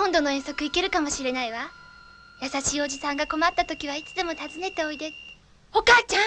今度の遠足行けるかもしれないわ。優しいおじさんが困った時はいつでも訪ねておいで。お母ちゃん。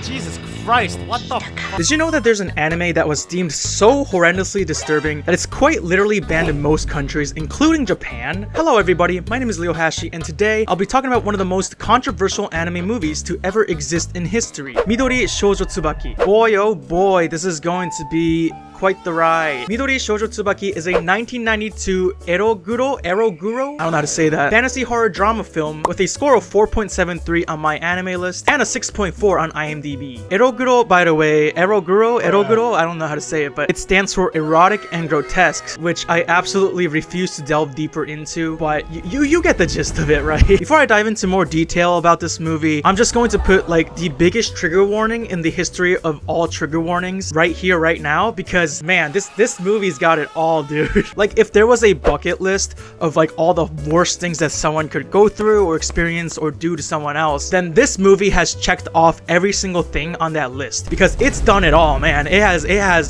Jesus Christ, what the f- Did you know that there's an anime that was deemed so horrendously disturbing that it's quite literally banned in most countries, including Japan? Hello everybody, my name is Leo Hashi, and today I'll be talking about one of the most controversial anime movies to ever exist in history, Midori Shoujo Tsubaki. Boy oh boy, this is going to be quite the ride. Midori Shoujo Tsubaki is a 1992 eroguro? I don't know how to say that. Fantasy horror drama film with a score of 4.73 on my anime list and a 6.4 on IMDb. Eroguro, by the way, eroguro, I don't know how to say it, but it stands for erotic and grotesque, which I absolutely refuse to delve deeper into, but you get the gist of it, right? Before I dive into more detail about this movie, I'm just going to put like the biggest trigger warning in the history of all trigger warnings right here, right now, because man, this movie's got it all, dude. Like, if there was a bucket list of like all the worst things that someone could go through or experience or do to someone else, then this movie has checked off every single thing on that list, because it's done it all, man. It has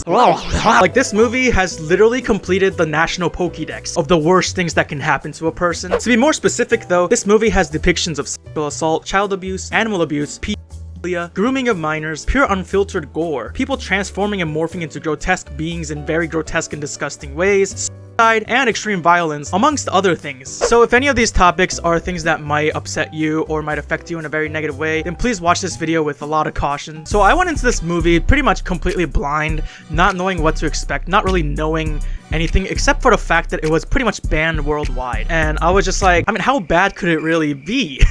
like, this movie has literally completed the national Pokédex of the worst things that can happen to a person. To be more specific though, this movie has depictions of sexual assault, child abuse, animal abuse, grooming of minors, pure unfiltered gore, people transforming and morphing into grotesque beings in very grotesque and disgusting ways, suicide, and extreme violence, amongst other things. So if any of these topics are things that might upset you or might affect you in a very negative way, then please watch this video with a lot of caution. So I went into this movie pretty much completely blind, not knowing what to expect, not really knowing anything except for the fact that it was pretty much banned worldwide. And I was just like, I mean, how bad could it really be?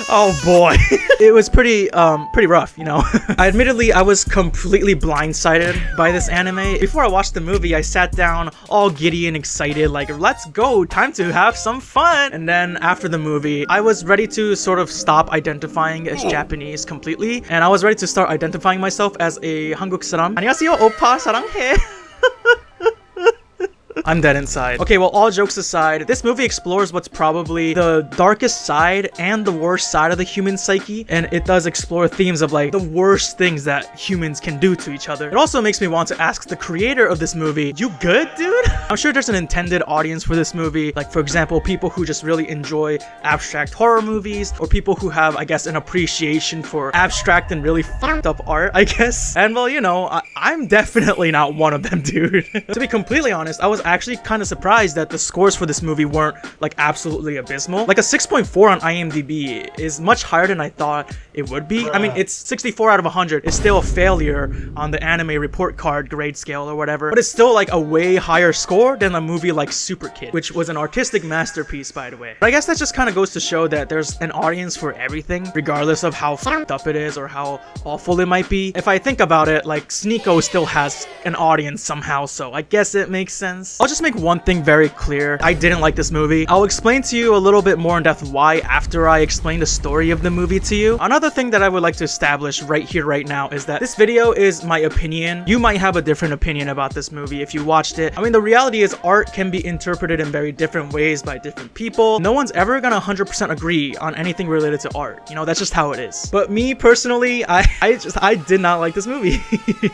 Oh boy. It was pretty rough, you know. Admittedly, I was completely blindsided by this anime. Before I watched the movie, I sat down all giddy and excited, like, let's go, time to have some fun. And then after the movie, I was ready to sort of stop identifying as Japanese completely, and I was ready to start identifying myself as a Hanguk saram. 안녕하세요, 오빠 사랑해. I'm dead inside. Okay, well, all jokes aside, this movie explores what's probably the darkest side and the worst side of the human psyche, and it does explore themes of like the worst things that humans can do to each other. It also makes me want to ask the creator of this movie, you good, dude? I'm sure there's an intended audience for this movie, like for example, people who just really enjoy abstract horror movies, or people who have, I guess, an appreciation for abstract and really fucked up art, I guess. And well, you know, I'm definitely not one of them, dude. To be completely honest, I was actually kind of surprised that the scores for this movie weren't like absolutely abysmal. Like a 6.4 on IMDb is much higher than I thought it would be. I mean, it's 64 out of 100. It's still a failure on the anime report card grade scale or whatever, but it's still like a way higher score than a movie like Super Kid, which was an artistic masterpiece, by the way. But I guess that just kind of goes to show that there's an audience for everything, regardless of how fucked up it is or how awful it might be. If I think about it, like Sneeko still has an audience somehow, so I guess it makes sense. I'll just make one thing very clear. I didn't like this movie. I'll explain to you a little bit more in depth why after I explain the story of the movie to you. Another thing that I would like to establish right here, right now, is that this video is my opinion. You might have a different opinion about this movie if you watched it. I mean, the reality is art can be interpreted in very different ways by different people. No one's ever gonna 100% agree on anything related to art. You know, that's just how it is. But me personally, I did not like this movie.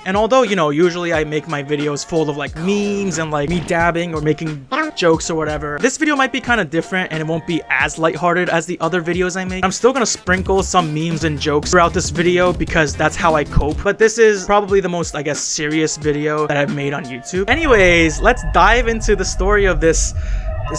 And although, you know, usually I make my videos full of like memes and like me dabbing or making jokes or whatever, this video might be kind of different and it won't be as lighthearted as the other videos I make. I'm still gonna sprinkle some memes and jokes throughout this video because that's how I cope, but this is probably the most, I guess, serious video that I've made on YouTube. Anyways, let's dive into the story of this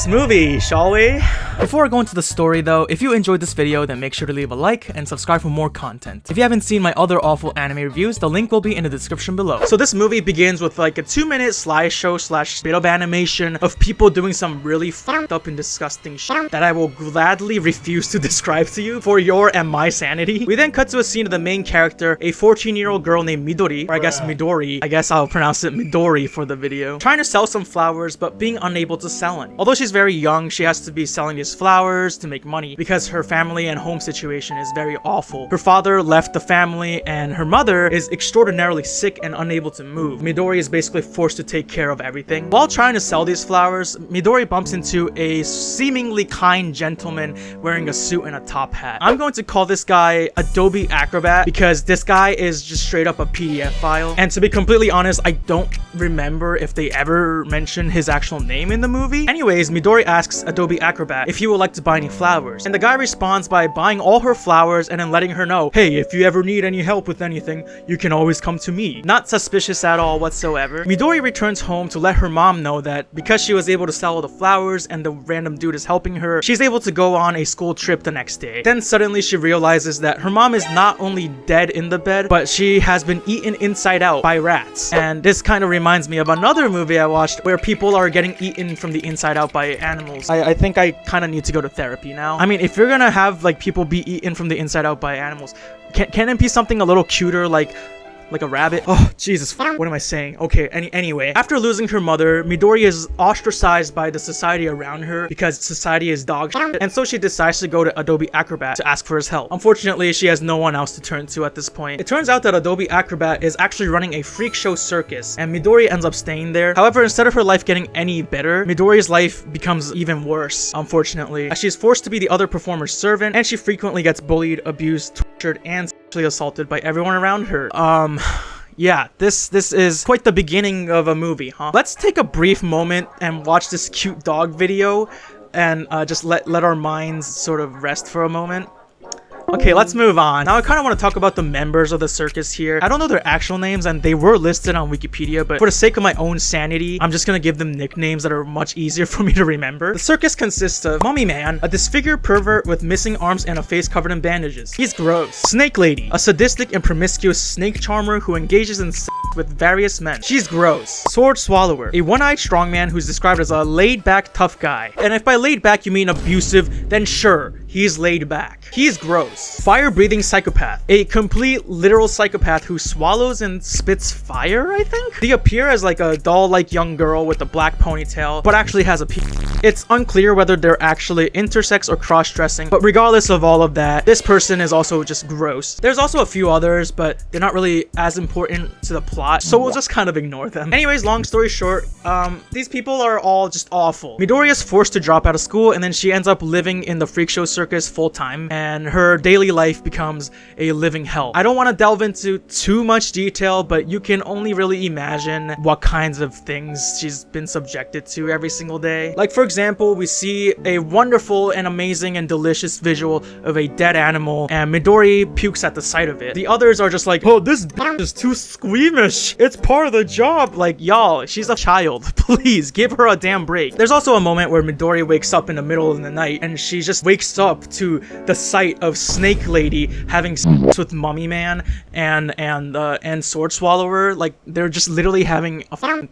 movie, shall we? Before I go into the story though, if you enjoyed this video, then make sure to leave a like and subscribe for more content. If you haven't seen my other awful anime reviews, the link will be in the description below. So this movie begins with like a 2-minute slideshow slash bit of animation of people doing some really fucked up and disgusting shit that I will gladly refuse to describe to you for your and my sanity. We then cut to a scene of the main character, a 14-year-old girl named Midori, or I guess Midori, I guess I'll pronounce it Midori for the video, trying to sell some flowers but being unable to sell any. Although she's very young, she has to be selling these flowers to make money because her family and home situation is very awful. Her father left the family and her mother is extraordinarily sick and unable to move. Midori is basically forced to take care of everything. While trying to sell these flowers, Midori bumps into a seemingly kind gentleman wearing a suit and a top hat. I'm going to call this guy Adobe Acrobat because this guy is just straight up a PDF file. And to be completely honest, I don't remember if they ever mentioned his actual name in the movie. Anyways, Midori asks Adobe Acrobat if he would like to buy any flowers. And the guy responds by buying all her flowers and then letting her know, hey, if you ever need any help with anything, you can always come to me. Not suspicious at all whatsoever. Midori returns home to let her mom know that because she was able to sell all the flowers and the random dude is helping her, she's able to go on a school trip the next day. Then suddenly she realizes that her mom is not only dead in the bed, but she has been eaten inside out by rats. And this kind of reminds me of another movie I watched where people are getting eaten from the inside out by animals. I think I kind of need to go to therapy now. I mean, if you're gonna have like people be eaten from the inside out by animals, can it be something a little cuter like a rabbit? Oh, Jesus, what am I saying? Okay, anyway, after losing her mother, Midori is ostracized by the society around her because society is dog shit, and so she decides to go to Adobe Acrobat to ask for his help. Unfortunately, she has no one else to turn to at this point. It turns out that Adobe Acrobat is actually running a freak show circus, and Midori ends up staying there. However, instead of her life getting any better, Midori's life becomes even worse, unfortunately, as she is forced to be the other performer's servant, and she frequently gets bullied, abused, tortured, and sexually assaulted by everyone around her. Yeah, this is quite the beginning of a movie, huh? Let's take a brief moment and watch this cute dog video and just let our minds sort of rest for a moment. Okay, let's move on. Now I kind of want to talk about the members of the circus here. I don't know their actual names and they were listed on Wikipedia, but for the sake of my own sanity, I'm just gonna give them nicknames that are much easier for me to remember. The circus consists of Mummy Man, a disfigured pervert with missing arms and a face covered in bandages. He's gross. Snake Lady, a sadistic and promiscuous snake charmer who engages in sex with various men. She's gross. Sword Swallower, a one-eyed strongman who's described as a laid-back tough guy. And if by laid back you mean abusive, then sure, he's laid back. He's gross. Fire-breathing psychopath, a complete literal psychopath who swallows and spits fire, I think? They appear as like a doll-like young girl with a black ponytail, but actually has a penis. It's unclear whether they're actually intersex or cross-dressing, but regardless of all of that, this person is also just gross. There's also a few others, but they're not really as important to the plot, so we'll just kind of ignore them. Anyways, long story short, these people are all just awful. Midori is forced to drop out of school, and then she ends up living in the freak show circus full-time, and her daily life becomes a living hell. I don't want to delve into too much detail, but you can only really imagine what kinds of things she's been subjected to every single day. Like, for example, we see a wonderful and amazing and delicious visual of a dead animal, and Midori pukes at the sight of it. The others are just like, oh, this is too squeamish. It's part of the job. Like, y'all, she's a child. Please, give her a damn break. There's also a moment where Midori wakes up in the middle of the night, and she just wakes up to the sight of Snake Lady having sex with Mummy Man and Sword Swallower. Like, they're just literally having a fucking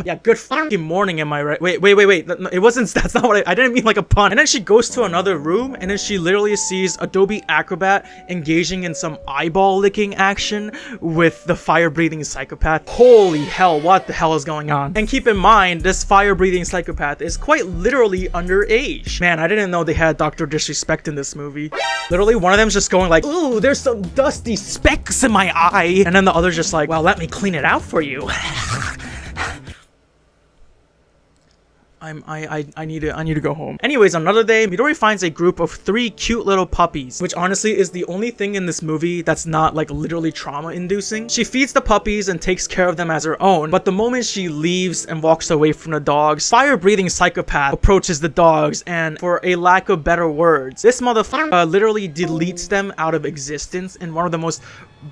yeah, good fucking morning, am I right? Wait, it wasn't, that's not what I didn't mean like a pun. And then she goes to another room, and then she literally sees Adobe Acrobat engaging in some eyeball licking action with the fire-breathing psychopath. Holy hell, what the hell is going on? And keep in mind, this fire-breathing psychopath is quite literally underage. Man, I didn't know they had Dr. Disrespect in this movie. Literally, one of them's just going like, ooh, there's some dusty specks in my eye. And then the other's just like, well, let me clean it out for you. I need to go home. Anyways, another day, Midori finds a group of 3 cute little puppies, which honestly is the only thing in this movie that's not like literally trauma-inducing. She feeds the puppies and takes care of them as her own, but the moment she leaves and walks away from the dogs, fire-breathing psychopath approaches the dogs, and for a lack of better words, this motherfucker literally deletes them out of existence in one of the most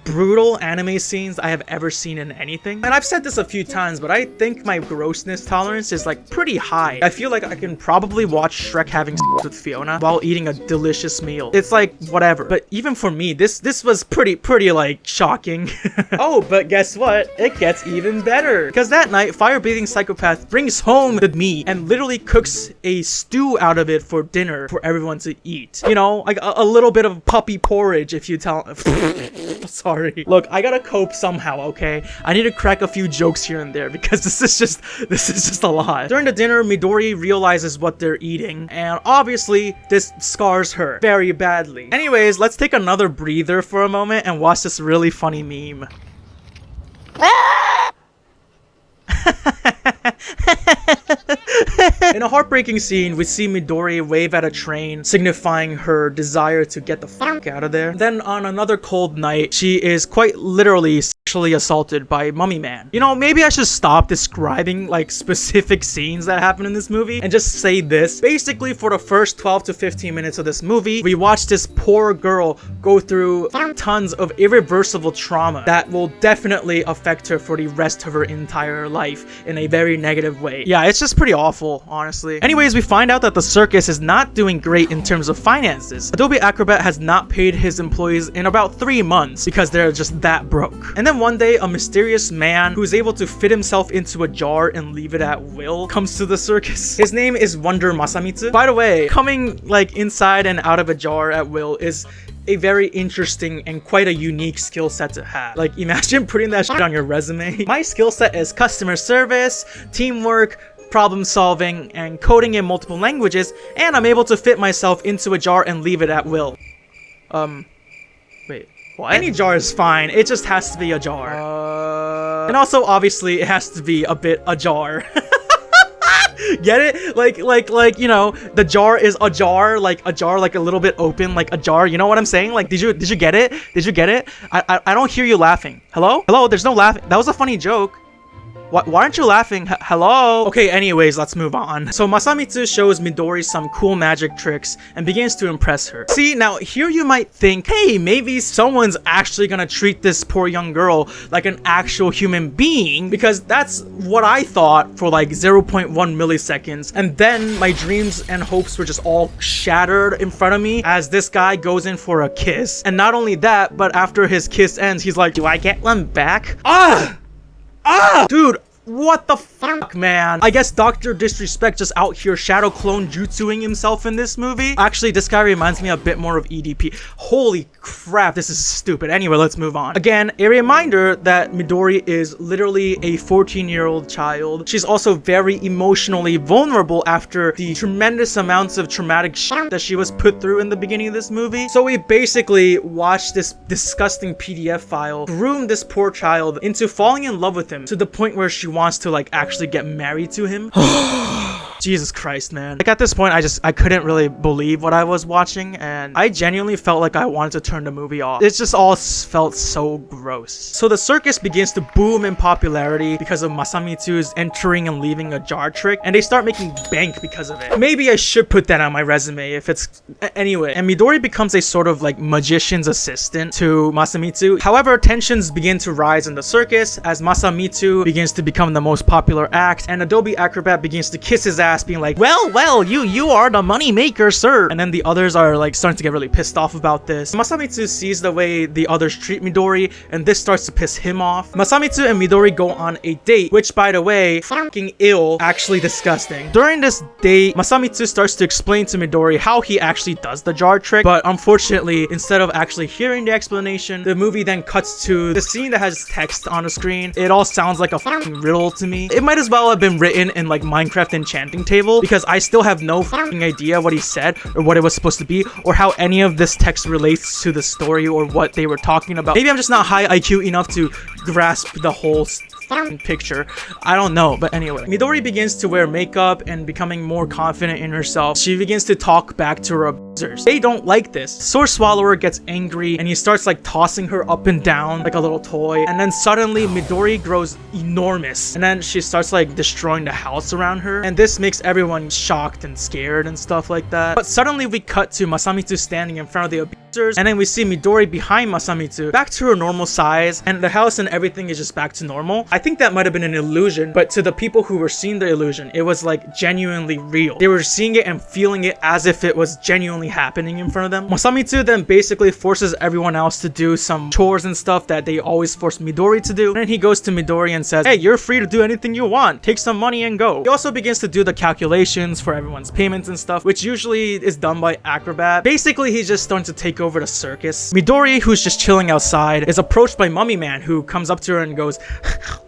brutal anime scenes I have ever seen in anything. And I've said this a few times, but I think my grossness tolerance is like pretty high. I feel like I can probably watch Shrek having sex with Fiona while eating a delicious meal. It's like whatever. But even for me, this was pretty like shocking. Oh, but guess what? It gets even better. Because that night, fire-breathing psychopath brings home the meat and literally cooks a stew out of it for dinner for everyone to eat. You know, like a little bit of puppy porridge, if you tell. Sorry. Look, I gotta cope somehow, okay? I need to crack a few jokes here and there because this is just a lot. During the dinner, Midori realizes what they're eating, and obviously, this scars her very badly. Anyways, let's take another breather for a moment and watch this really funny meme. In a heartbreaking scene, we see Midori wave at a train, signifying her desire to get the fuck out of there. Then on another cold night, she is quite literally sexually assaulted by Mummy Man. You know, maybe I should stop describing like specific scenes that happen in this movie and just say this. Basically, for the first 12 to 15 minutes of this movie, we watch this poor girl go through tons of irreversible trauma that will definitely affect her for the rest of her entire life in a very negative way. Yeah, it's just pretty awful, honestly. Anyways, we find out that the circus is not doing great in terms of finances. Adobe Acrobat has not paid his employees in about 3 months because they're just that broke. And then one day, a mysterious man who is able to fit himself into a jar and leave it at will comes to the circus. His name is Wonder Masamitsu. By the way, coming like inside and out of a jar at will is a very interesting and quite a unique skill set to have. Like, imagine putting that shit on your resume. My skill set is customer service, teamwork, problem solving, and coding in multiple languages, and I'm able to fit myself into a jar and leave it at will. Wait, what? Any jar is fine, it just has to be a jar. And also, obviously, it has to be a bit ajar. Get it? Like, you know, the jar is a jar, like a little bit open, like a jar. You know what I'm saying? Like, did you get it? Did you get it? I don't hear you laughing. Hello? Hello? There's no laughing. That was a funny joke. Why aren't you laughing? Hello? Okay, anyways, let's move on. So Masamitsu shows Midori some cool magic tricks and begins to impress her. See, now here you might think, hey, maybe someone's actually gonna treat this poor young girl like an actual human being, because that's what I thought for like 0.1 milliseconds. And then my dreams and hopes were just all shattered in front of me as this guy goes in for a kiss. And not only that, but after his kiss ends, he's like, do I get one back? Dude, what the fuck, man? I guess Dr. Disrespect just out here shadow clone jutsuing himself in this movie. Actually, this guy reminds me a bit more of EDP. Holy crap, this is stupid. Anyway, let's move on. Again, a reminder that Midori is literally a 14-year-old child. She's also very emotionally vulnerable after the tremendous amounts of traumatic shit that she was put through in the beginning of this movie. So we basically watched this disgusting PDF file groom this poor child into falling in love with him to the point where she wants to like actually get married to him. Jesus Christ, man. Like at this point, I couldn't really believe what I was watching, and I genuinely felt like I wanted to turn the movie off. It just all felt so gross. So the circus begins to boom in popularity because of Masamitsu's entering and leaving a jar trick, and they start making bank because of it. Maybe I should put that on my resume if it's... Anyway, and Midori becomes a sort of like magician's assistant to Masamitsu. However, tensions begin to rise in the circus as Masamitsu begins to become the most popular act, and Adobe Acrobat begins to kiss his ass, being like, well, you are the money maker, sir. And then the others are like starting to get really pissed off about this. Masamitsu sees the way the others treat Midori, and this starts to piss him off. Masamitsu and Midori go on a date, which, by the way, fucking ill, actually disgusting. During this date, Masamitsu starts to explain to Midori how he actually does the jar trick, but unfortunately, instead of actually hearing the explanation, the movie then cuts to the scene that has text on the screen. It all sounds like a fucking riddle to me. It might as well have been written in like Minecraft enchanting table, because I still have no fucking idea what he said or what it was supposed to be or how any of this text relates to the story or what they were talking about. Maybe I'm just not high IQ enough to grasp the whole picture. I don't know, but anyway. Midori begins to wear makeup and becoming more confident in herself. She begins to talk back to her abusers. They don't like this. Sword Swallower gets angry and he starts like tossing her up and down like a little toy, and then suddenly Midori grows enormous, and then she starts like destroying the house around her, and this makes everyone shocked and scared and stuff like that. But suddenly we cut to Masamitsu standing in front of the abusers, and then we see Midori behind Masamitsu back to her normal size, and the house and everything is just back to normal. I think that might have been an illusion, but to the people who were seeing the illusion, it was like genuinely real. They were seeing it and feeling it as if it was genuinely happening in front of them. Masamitsu then basically forces everyone else to do some chores and stuff that they always force Midori to do. And then he goes to Midori and says, hey, you're free to do anything you want. Take some money and go. He also begins to do the calculations for everyone's payments and stuff, which usually is done by Acrobat. Basically, he's just starting to take take over the circus. Midori, who's just chilling outside, is approached by Mummy Man, who comes up to her and goes,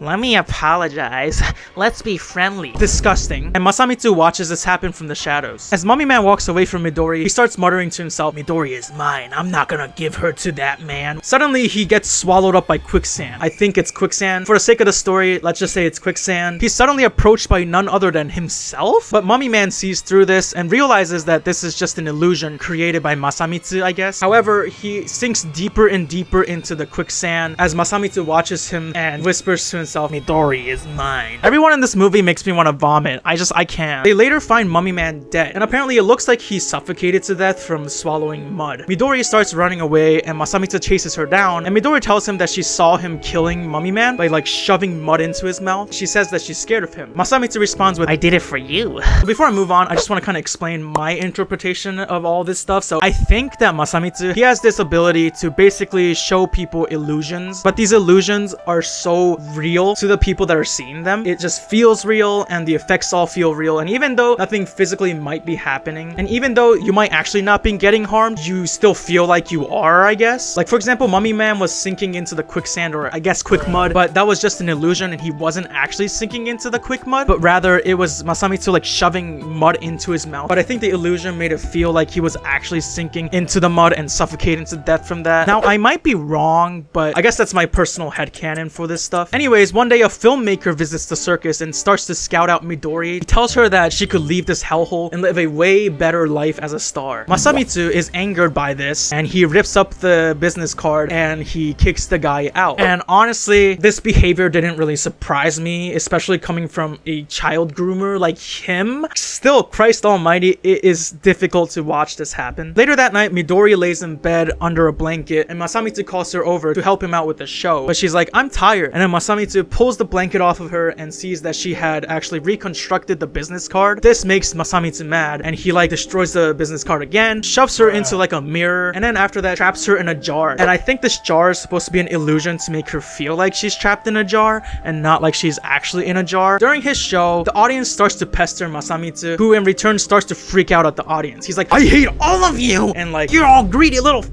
"Let me apologize. Let's be friendly." Disgusting. And Masamitsu watches this happen from the shadows. As Mummy Man walks away from Midori, he starts muttering to himself, "Midori is mine. I'm not gonna give her to that man." Suddenly, he gets swallowed up by quicksand. I think it's quicksand. For the sake of the story, let's just say it's quicksand. He's suddenly approached by none other than himself, but Mummy Man sees through this and realizes that this is just an illusion created by Masamitsu, I guess. However, he sinks deeper and deeper into the quicksand as Masamitsu watches him and whispers to himself, "Midori is mine." Everyone in this movie makes me want to vomit. I can't. They later find Mummy Man dead, and apparently it looks like he suffocated to death from swallowing mud. Midori starts running away, and Masamitsu chases her down, and Midori tells him that she saw him killing Mummy Man by like shoving mud into his mouth. She says that she's scared of him. Masamitsu responds with, "I did it for you." Before I move on, I just want to kind of explain my interpretation of all this stuff. So I think that Masamitsu, he has this ability to basically show people illusions, but these illusions are so real to the people that are seeing them. It just feels real, and the effects all feel real, and even though nothing physically might be happening, and even though you might actually not be getting harmed, you still feel like you are, I guess. Like for example, Mummy Man was sinking into the quicksand, or I guess quick mud, but that was just an illusion and he wasn't actually sinking into the quick mud, but rather it was Masamitsu like shoving mud into his mouth. But I think the illusion made it feel like he was actually sinking into the mud and suffocating to death from that. Now I might be wrong, but I guess that's my personal headcanon for this stuff. Anyways, one day a filmmaker visits the circus and starts to scout out Midori. He tells her that she could leave this hellhole and live a way better life as a star. Masamitsu is angered by this and he rips up the business card and he kicks the guy out. And honestly, this behavior didn't really surprise me, especially coming from a child groomer like him. Still, Christ almighty, it is difficult to watch this happen. Later that night, Midori lays in bed under a blanket and Masamitsu calls her over to help him out with the show. But she's like, "I'm tired." And then Masamitsu pulls the blanket off of her and sees that she had actually reconstructed the business card. This makes Masamitsu mad and he like destroys the business card again, shoves her into like a mirror, and then after that traps her in a jar. And I think this jar is supposed to be an illusion to make her feel like she's trapped in a jar and not like she's actually in a jar. During his show, the audience starts to pester Masamitsu, who in return starts to freak out at the audience. He's like, "I hate all of you!" And like, "You're all greedy little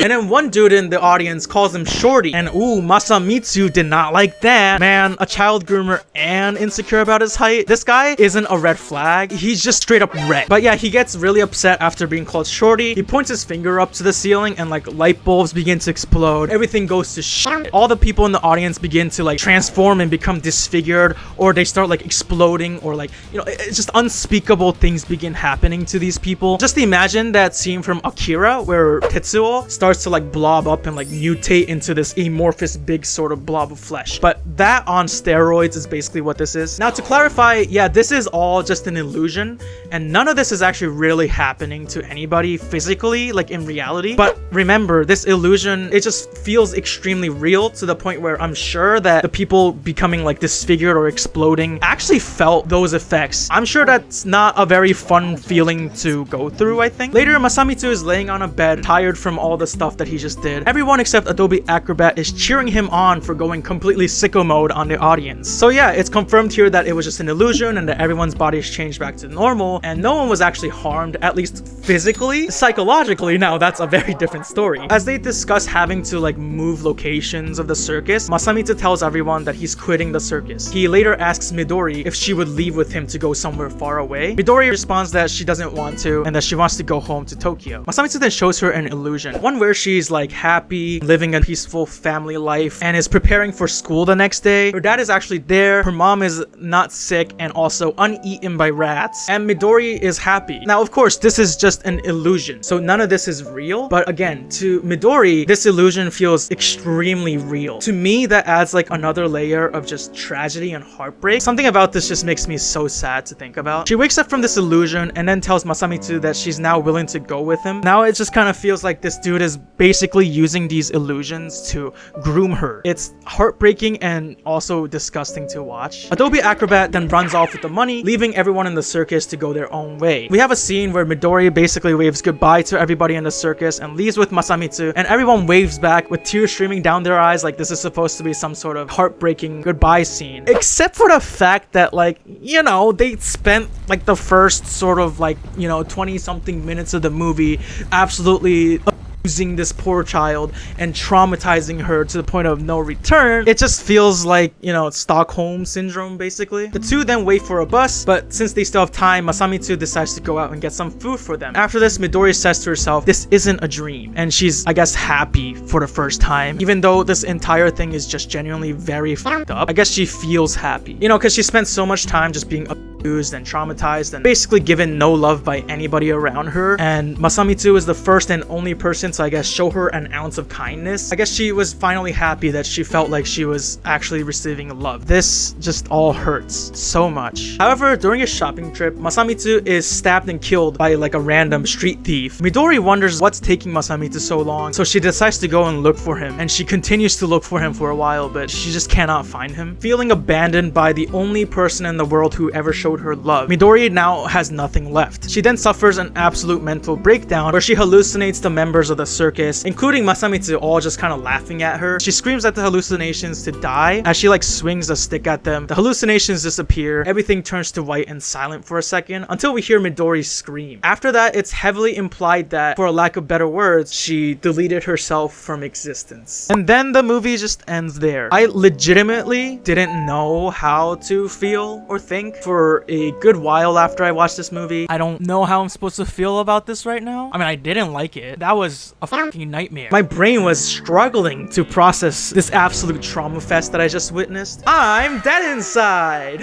And then one dude in the audience calls him Shorty, and ooh, Masamitsu did not like that. Man, a child groomer and insecure about his height. This guy isn't a red flag. He's just straight up red. But yeah, he gets really upset after being called Shorty. He points his finger up to the ceiling and like light bulbs begin to explode. Everything goes to shit. All the people in the audience begin to like transform and become disfigured, or they start like exploding, or like, you know, it's just unspeakable things begin happening to these people. Just imagine that scene from Akira where Tetsuo starts to like blob up and like mutate into this amorphous big sort of blob of flesh. But that on steroids is basically what this is. Now to clarify, yeah, this is all just an illusion and none of this is actually really happening to anybody physically, like in reality. But remember, this illusion, it just feels extremely real to the point where I'm sure that the people becoming like disfigured or exploding actually felt those effects. I'm sure that's not a very fun feeling to go through, I think. Later, Masamitsu is laying on a bed, tired from all the stuff that he just did. Everyone except Adobe Acrobat is cheering him on for going completely sicko mode on the audience. So yeah, it's confirmed here that it was just an illusion and that everyone's bodies changed back to normal and no one was actually harmed, at least physically. Psychologically, now that's a very different story. As they discuss having to like move locations of the circus, Masamitsu tells everyone that he's quitting the circus. He later asks Midori if she would leave with him to go somewhere far away. Midori responds that she doesn't want to and that she wants to go home to Tokyo. Masamitsu then shows her an illusion, one where she's like happy, living a peaceful family life, and is preparing for school the next day. Her dad is actually there, her mom is not sick and also uneaten by rats, and Midori is happy. Now of course this is just an illusion, so none of this is real, but again, to Midori, this illusion feels extremely real. To me, that adds like another layer of just tragedy and heartbreak. Something about this just makes me so sad to think about. She wakes up from this illusion and then tells Masamitsu that she's now willing to go with him. Now it just kind of feels like this dude is basically using these illusions to groom her. It's heartbreaking and also disgusting to watch. Adobe Acrobat then runs off with the money, leaving everyone in the circus to go their own way. We have a scene where Midori basically waves goodbye to everybody in the circus and leaves with Masamitsu, and everyone waves back with tears streaming down their eyes like this is supposed to be some sort of heartbreaking goodbye scene. Except for the fact that, like, you know, they spent like the first sort of like, you know, 20 something minutes of the movie absolutely abusing this poor child and traumatizing her to the point of no return. It just feels like, you know, Stockholm syndrome basically. The two then wait for a bus, but since they still have time, Masamitsu decides to go out and get some food for them. After this, Midori says to herself, this isn't a dream, and she's, I guess, happy for the first time. Even though this entire thing is just genuinely very fucked up, I guess she feels happy. You know, because she spent so much time just being abused and traumatized and basically given no love by anybody around her, and Masamitsu is the first and only person to, I guess, show her an ounce of kindness. I guess she was finally happy that she felt like she was actually receiving love. This just all hurts so much. However, during a shopping trip, Masamitsu is stabbed and killed by like a random street thief. Midori wonders what's taking Masamitsu so long, so she decides to go and look for him, and she continues to look for him for a while, but she just cannot find him. Feeling abandoned by the only person in the world who ever showed her love, Midori now has nothing left. She then suffers an absolute mental breakdown where she hallucinates the members of the circus, including Masamitsu, all just kind of laughing at her. She screams at the hallucinations to die as she like swings a stick at them. The hallucinations disappear, everything turns to white and silent for a second until we hear Midori scream. After that, it's heavily implied that, for a lack of better words, she deleted herself from existence. And then the movie just ends there. I legitimately didn't know how to feel or think for a good while after I watched this movie. I don't know how I'm supposed to feel about this right now. I mean, I didn't like it. That was a fucking nightmare. My brain was struggling to process this absolute trauma fest that I just witnessed. I'm dead inside.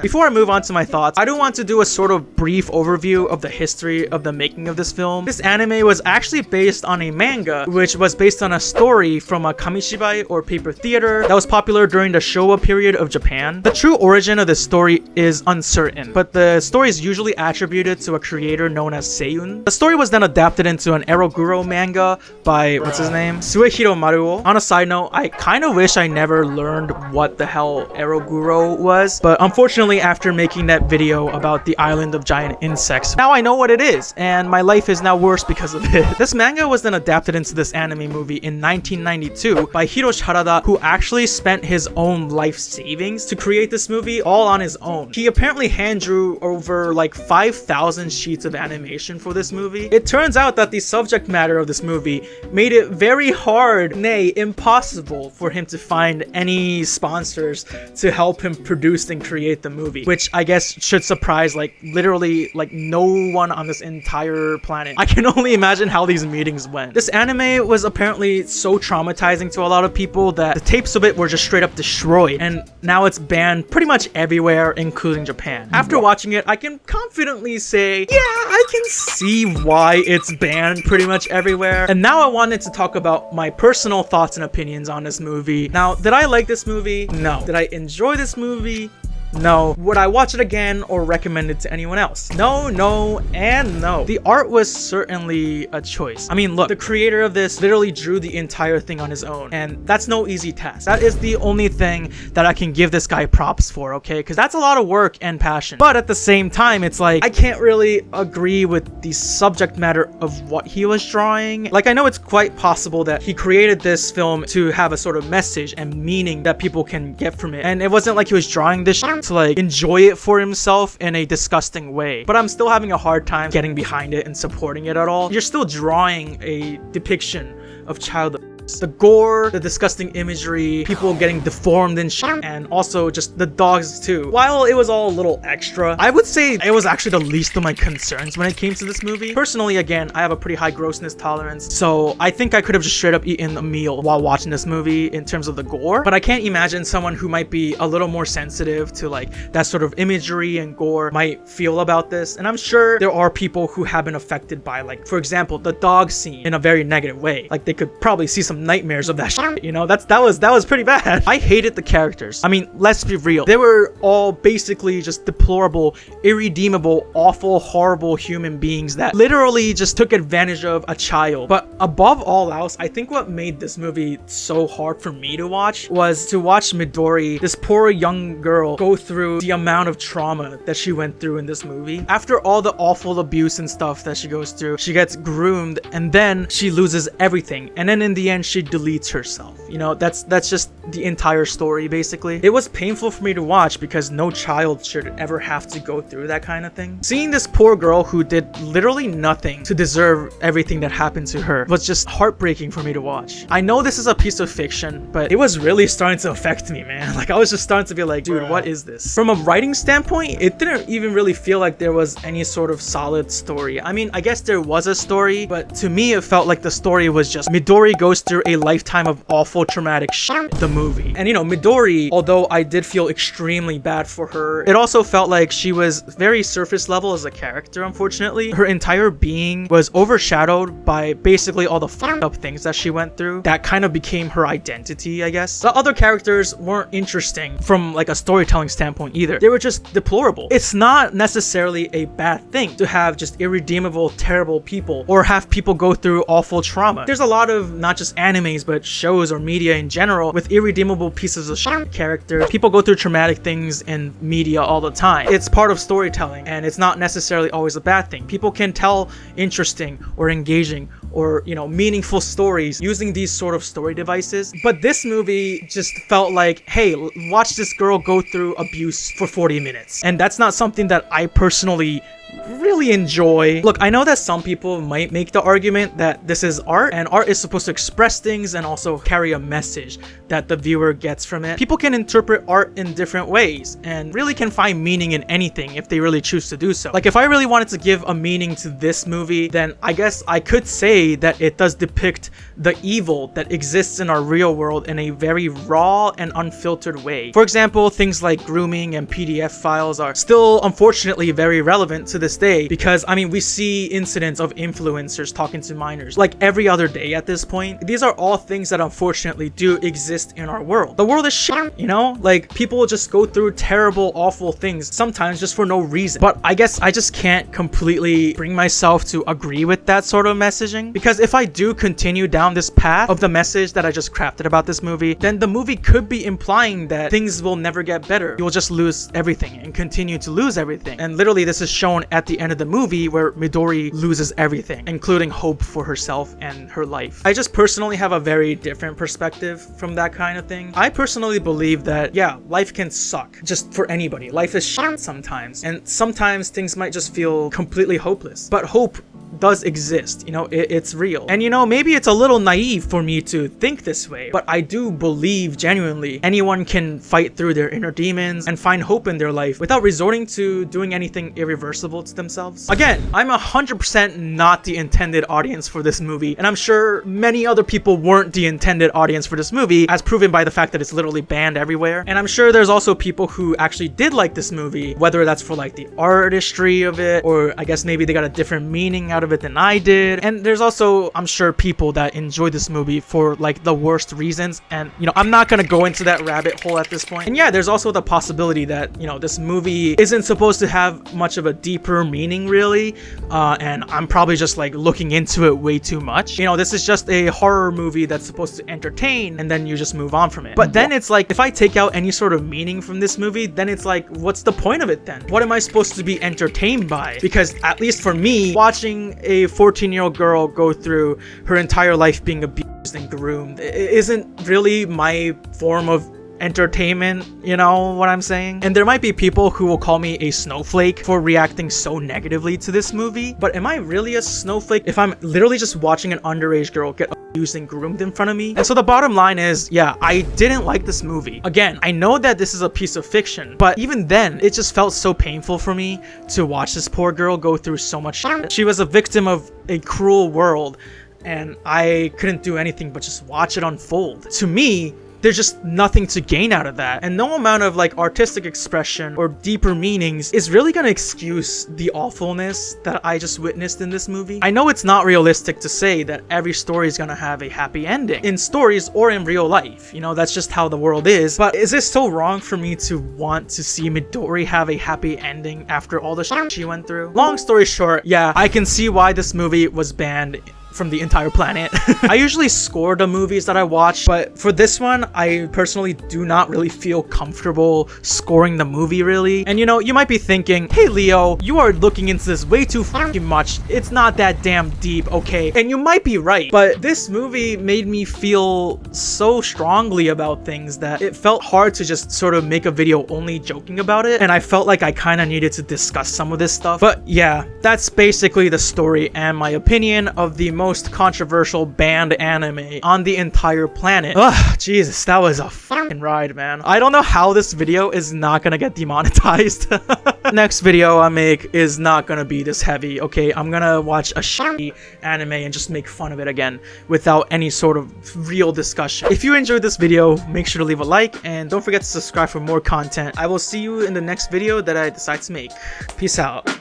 Before I move on to my thoughts, I do want to do a sort of brief overview of the history of the making of this film. This anime was actually based on a manga, which was based on a story from a kamishibai or paper theater that was popular during the Showa period of Japan. The true origin of this story is uncertain, but the story is usually attributed to a creator known as Seiyun. The story was then adapted into an Eroguro manga by, what's his name? Suehiro Maruo. On a side note, I kind of wish I never learned what the hell Eroguro was, but unfortunately after making that video about the island of giant insects, now I know what it is, and my life is now worse because of it. This manga was then adapted into this anime movie in 1992 by Hiroshi Harada, who actually spent his own life savings to create this movie all on his own. He apparently hand drew over like 5,000 sheets of animation for this movie. It turns out that the subject matter of this movie made it very hard, nay impossible, for him to find any sponsors to help him produce and create the movie, which I guess should surprise like literally like no one on this entire planet. I can only imagine how these meetings went. This anime was apparently so traumatizing to a lot of people that the tapes of it were just straight up destroyed, and now it's banned pretty much everywhere, including Japan. After watching it, I can confidently say, yeah, I can see why it's banned pretty much everywhere. And now I wanted to talk about my personal thoughts and opinions on this movie. Now, did I like this movie? No. Did I enjoy this movie? No. Would I watch it again or recommend it to anyone else? No, no, and no. The art was certainly a choice. I mean, look, the creator of this literally drew the entire thing on his own, and that's no easy task. That is the only thing that I can give this guy props for, okay? Because that's a lot of work and passion. But at the same time, it's like, I can't really agree with the subject matter of what he was drawing. Like, I know it's quite possible that he created this film to have a sort of message and meaning that people can get from it. And it wasn't like he was drawing this shit to like enjoy it for himself in a disgusting way, but I'm still having a hard time getting behind it and supporting it at all. You're still drawing a depiction of childhood. The gore, the disgusting imagery, people getting deformed and shit, and also just the dogs too. While it was all a little extra, I would say it was actually the least of my concerns when it came to this movie. Personally, again, I have a pretty high grossness tolerance, so I think I could have just straight up eaten a meal while watching this movie in terms of the gore, but I can't imagine someone who might be a little more sensitive to like that sort of imagery and gore might feel about this. And I'm sure there are people who have been affected by, like, for example, the dog scene in a very negative way. Like, they could probably see some nightmares of that shit, you know? That was pretty bad. I hated the characters. I mean, let's be real. They were all basically just deplorable, irredeemable, awful, horrible human beings that literally just took advantage of a child. But above all else, I think what made this movie so hard for me to watch was to watch Midori, this poor young girl, go through the amount of trauma that she went through in this movie. After all the awful abuse and stuff that she goes through, she gets groomed, and then she loses everything, and then in the end she deletes herself. You know, that's just the entire story basically. It was painful for me to watch because no child should ever have to go through that kind of thing. Seeing this poor girl who did literally nothing to deserve everything that happened to her was just heartbreaking for me to watch. I know this is a piece of fiction, but it was really starting to affect me, man. Like, I was just starting to be like, dude, what is this? From a writing standpoint, it didn't even really feel like there was any sort of solid story. I mean, I guess there was a story, but to me it felt like the story was just Midori goes through a lifetime of awful traumatic shit, the movie. And you know, Midori, although I did feel extremely bad for her, it also felt like she was very surface level as a character, unfortunately. Her entire being was overshadowed by basically all the fucked up things that she went through. That kind of became her identity, I guess. The other characters weren't interesting from like a storytelling standpoint either. They were just deplorable. It's not necessarily a bad thing to have just irredeemable, terrible people or have people go through awful trauma. There's a lot of not just animes, but shows or media in general with irredeemable pieces of shit characters. People go through traumatic things in media all the time. It's part of storytelling, and it's not necessarily always a bad thing. People can tell interesting or engaging or, you know, meaningful stories using these sort of story devices. But this movie just felt like, hey, watch this girl go through abuse for 40 minutes. And that's not something that I personally really enjoy. Look, I know that some people might make the argument that this is art, and art is supposed to express things and also carry a message that the viewer gets from it. People can interpret art in different ways and really can find meaning in anything if they really choose to do so. Like, if I really wanted to give a meaning to this movie, then I guess I could say that it does depict the evil that exists in our real world in a very raw and unfiltered way. For example, things like grooming and PDF files are still unfortunately very relevant to this day, because I mean, we see incidents of influencers talking to minors like every other day at this point. These are all things that unfortunately do exist in our world. The world is shit, you know? Like, people just go through terrible, awful things sometimes just for no reason. But I guess I just can't completely bring myself to agree with that sort of messaging, because if I do continue down this path of the message that I just crafted about this movie, then the movie could be implying that things will never get better. You'll just lose everything and continue to lose everything. And literally, this is shown at the end of the movie where Midori loses everything, including hope for herself and her life. I just personally have a very different perspective from that kind of thing. I personally believe that, yeah, life can suck just for anybody. Life is shit sometimes, and sometimes things might just feel completely hopeless. But hope does exist, you know, it's real. And you know, maybe it's a little naive for me to think this way, but I do believe genuinely anyone can fight through their inner demons and find hope in their life without resorting to doing anything irreversible to themselves. Again, I'm 100% not the intended audience for this movie, and I'm sure many other people weren't the intended audience for this movie, as proven by the fact that it's literally banned everywhere. And I'm sure there's also people who actually did like this movie, whether that's for like the artistry of it, or I guess maybe they got a different meaning out of it than I did. And there's also, I'm sure, people that enjoy this movie for like the worst reasons, and you know, I'm not gonna go into that rabbit hole at this point. And yeah, there's also the possibility that, you know, this movie isn't supposed to have much of a deeper meaning really, and I'm probably just like looking into it way too much. You know, this is just a horror movie that's supposed to entertain, and then you just move on from it. But then it's like, if I take out any sort of meaning from this movie, then it's like, what's the point of it then? What am I supposed to be entertained by? Because at least for me, watching a 14-year-old girl go through her entire life being abused and groomed isn't really my form of entertainment, you know what I'm saying? And there might be people who will call me a snowflake for reacting so negatively to this movie, but am I really a snowflake if I'm literally just watching an underage girl get abused and groomed in front of me? And so the bottom line is, yeah, I didn't like this movie. Again, I know that this is a piece of fiction, but even then, it just felt so painful for me to watch this poor girl go through so much shit. She was a victim of a cruel world, and I couldn't do anything but just watch it unfold. To me, there's just nothing to gain out of that, and no amount of like artistic expression or deeper meanings is really gonna excuse the awfulness that I just witnessed in this movie. I know it's not realistic to say that every story is gonna have a happy ending in stories or in real life, you know, that's just how the world is. But is it so wrong for me to want to see Midori have a happy ending after all the shit she went through? Long story short, yeah, I can see why this movie was banned from the entire planet. I usually score the movies that I watch, but for this one, I personally do not really feel comfortable scoring the movie really. And you know, you might be thinking, hey Leo, you are looking into this way too fucking much. It's not that damn deep, okay? And you might be right, but this movie made me feel so strongly about things that it felt hard to just sort of make a video only joking about it. And I felt like I kind of needed to discuss some of this stuff. But yeah, that's basically the story and my opinion of the most controversial banned anime on the entire planet. Ugh, Jesus, that was a fucking ride, man. I don't know how this video is not gonna get demonetized. Next video I make is not gonna be this heavy, okay? I'm gonna watch a shitty anime and just make fun of it again without any sort of real discussion. If you enjoyed this video, make sure to leave a like and don't forget to subscribe for more content. I will see you in the next video that I decide to make. Peace out.